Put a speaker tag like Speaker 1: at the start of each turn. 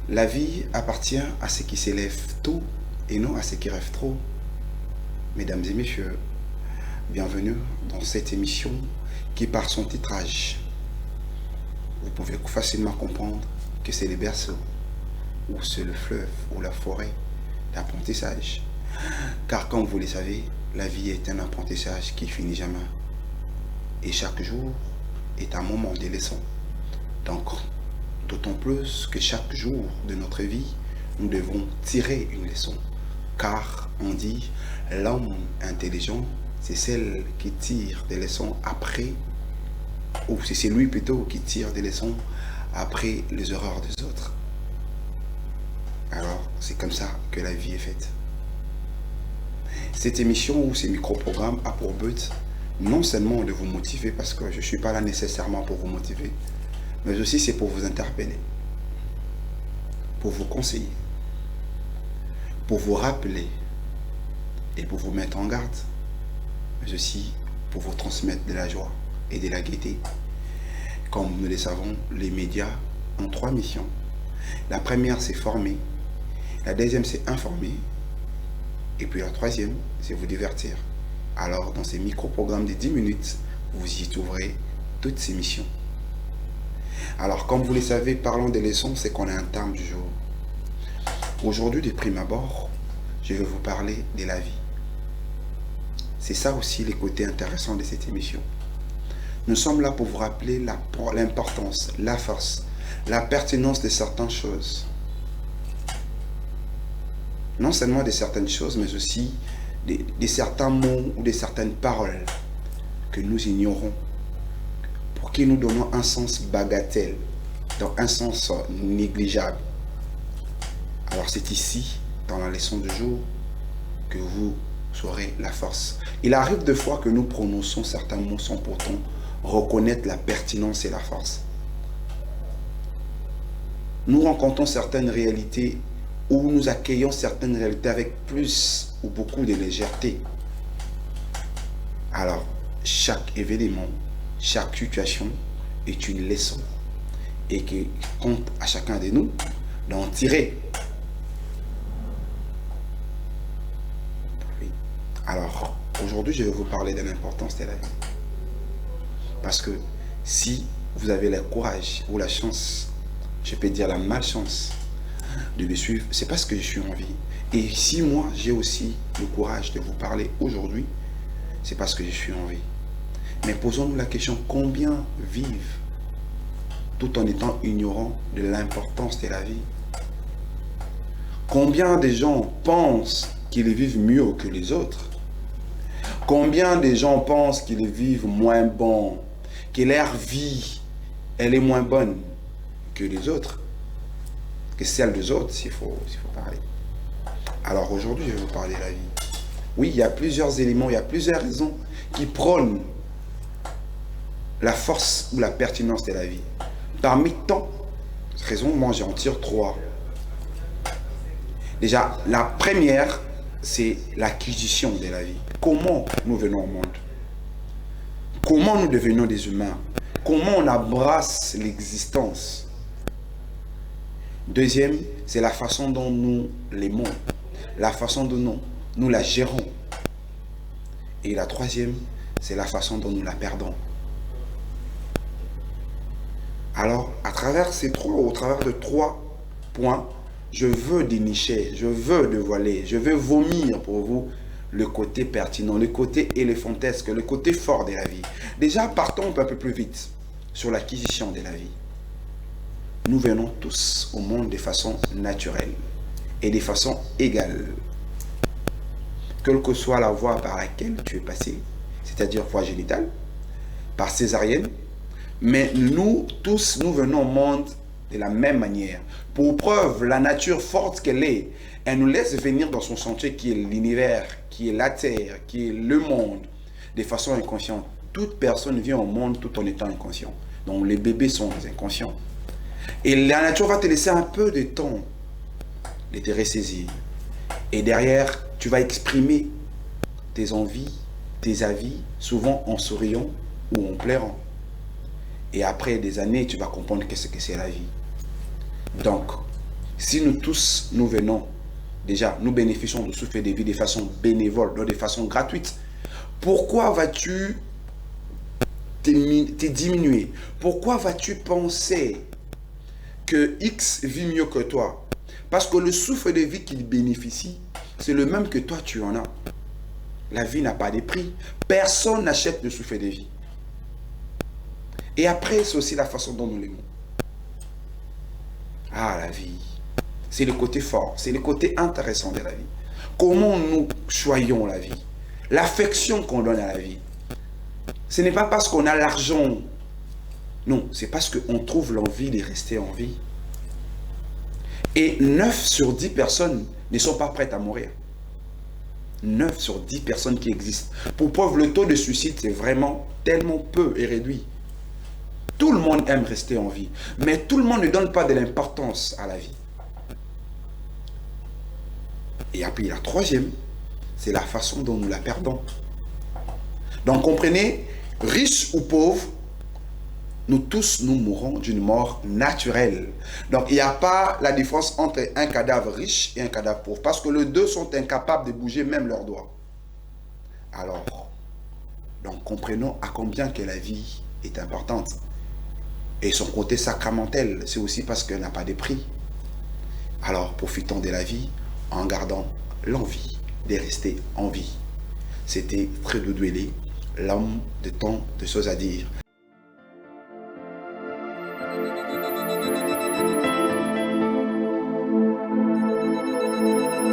Speaker 1: La vie appartient à ceux qui s'élèvent tôt et non à ceux qui rêvent trop. Mesdames et messieurs, bienvenue dans cette émission qui, par son titrage, vous pouvez facilement comprendre que c'est les berceaux, ou c'est le fleuve, ou la forêt d'apprentissage. Car comme vous le savez, la vie est un apprentissage qui finit jamais. Et chaque jour est un moment de leçon. Donc, d'autant plus que chaque jour de notre vie, nous devons tirer une leçon. Car on dit, l'homme intelligent, c'est celle qui tire des leçons après, ou c'est celui plutôt qui tire des leçons après les erreurs des autres. Alors, c'est comme ça que la vie est faite. Cette émission ou ces micro-programmes a pour but non seulement de vous motiver, parce que je ne suis pas là nécessairement pour vous motiver, mais aussi c'est pour vous interpeller, pour vous conseiller, pour vous rappeler et pour vous mettre en garde, mais aussi pour vous transmettre de la joie et de la gaieté. Comme nous le savons, les médias ont 3 missions. La première, c'est former. La deuxième, c'est informer. Et puis la troisième, c'est vous divertir. Alors, dans ces micro-programmes de 10 minutes, vous y trouverez toutes ces missions. Alors, comme vous le savez, parlons des leçons, c'est qu'on a un terme du jour. Aujourd'hui, de prime abord, je vais vous parler de la vie. C'est ça aussi les côtés intéressants de cette émission. Nous sommes là pour vous rappeler l'importance, la force, la pertinence de certaines choses. Non seulement de certaines choses, mais aussi de certains mots ou de certaines paroles que nous ignorons, pour qui nous donnons un sens bagatelle, donc un sens négligeable. Alors c'est ici, dans la leçon du jour, que vous saurez la force. Il arrive des fois que nous prononçons certains mots sans pourtant reconnaître la pertinence et la force. Nous rencontrons certaines réalités où nous accueillons certaines réalités avec plus ou beaucoup de légèreté. Alors, chaque événement, chaque situation est une leçon et qui compte à chacun de nous d'en tirer. Oui. Alors, aujourd'hui, je vais vous parler de l'importance de la vie. Parce que si vous avez le courage ou la chance, je peux dire la malchance, de me suivre, c'est parce que je suis en vie. Et si moi, j'ai aussi le courage de vous parler aujourd'hui, c'est parce que je suis en vie. Mais posons-nous la question, combien vivent tout en étant ignorants de l'importance de la vie? Combien de gens pensent qu'ils vivent mieux que les autres? Combien de gens pensent qu'ils vivent moins bon, que leur vie, elle est moins bonne que les autres, que celle des autres, s'il faut parler. Alors aujourd'hui, je vais vous parler de la vie. Oui, il y a plusieurs éléments, il y a plusieurs raisons qui prônent la force ou la pertinence de la vie. Parmi tant de raisons, moi j'en tire 3. Déjà, la première, c'est l'acquisition de la vie. Comment nous venons au monde? Comment nous devenons des humains? Comment on embrasse l'existence? Deuxième, c'est la façon dont nous l'aimons, la façon dont nous la gérons. Et la troisième, c'est la façon dont nous la perdons. Alors, à travers ces 3, au travers de 3 points, je veux dénicher, je veux dévoiler, je veux vomir pour vous le côté pertinent, le côté éléphantesque, le côté fort de la vie. Déjà, partons un peu plus vite sur l'acquisition de la vie. Nous venons tous au monde de façon naturelle et de façon égale. Quelle que soit la voie par laquelle tu es passé, c'est-à-dire voie génitale, par césarienne, mais nous tous, nous venons au monde de la même manière. Pour preuve, la nature forte qu'elle est, elle nous laisse venir dans son sentier qui est l'univers, qui est la terre, qui est le monde, de façon inconsciente. Toute personne vient au monde tout en étant inconscient. Donc les bébés sont inconscients. Et la nature va te laisser un peu de temps de te ressaisir. Et derrière, tu vas exprimer tes envies, tes avis, souvent en souriant ou en pleurant. Et après des années, tu vas comprendre qu'est-ce que c'est la vie. Donc, si nous tous, nous venons, déjà, nous bénéficions de souffler des vies de façon bénévole, de façon gratuite, pourquoi vas-tu te diminuer? Pourquoi vas-tu penser que X vit mieux que toi? Parce que le souffle de vie qu'il bénéficie, c'est le même que toi tu en as. La vie n'a pas de prix. Personne n'achète le souffle de vie. Et après, c'est aussi la façon dont nous l'aimons. Ah, la vie. C'est le côté fort, c'est le côté intéressant de la vie. Comment nous choyons la vie? L'affection qu'on donne à la vie. Ce n'est pas parce qu'on a l'argent. Non, c'est parce qu'on trouve l'envie de rester en vie. Et 9 sur 10 personnes ne sont pas prêtes à mourir. 9 sur 10 personnes qui existent. Pour preuve, le taux de suicide, c'est vraiment tellement peu et réduit. Tout le monde aime rester en vie. Mais tout le monde ne donne pas de l'importance à la vie. Et puis la troisième, c'est la façon dont nous la perdons. Donc comprenez, riche ou pauvre, nous tous, nous mourrons d'une mort naturelle. Donc il n'y a pas la différence entre un cadavre riche et un cadavre pauvre. Parce que les deux sont incapables de bouger même leurs doigts. Alors, donc comprenons à combien que la vie est importante. Et son côté sacramentel, c'est aussi parce qu'elle n'a pas de prix. Alors profitons de la vie en gardant l'envie de rester en vie. C'était Fredo Douélé, l'homme de tant de choses à dire.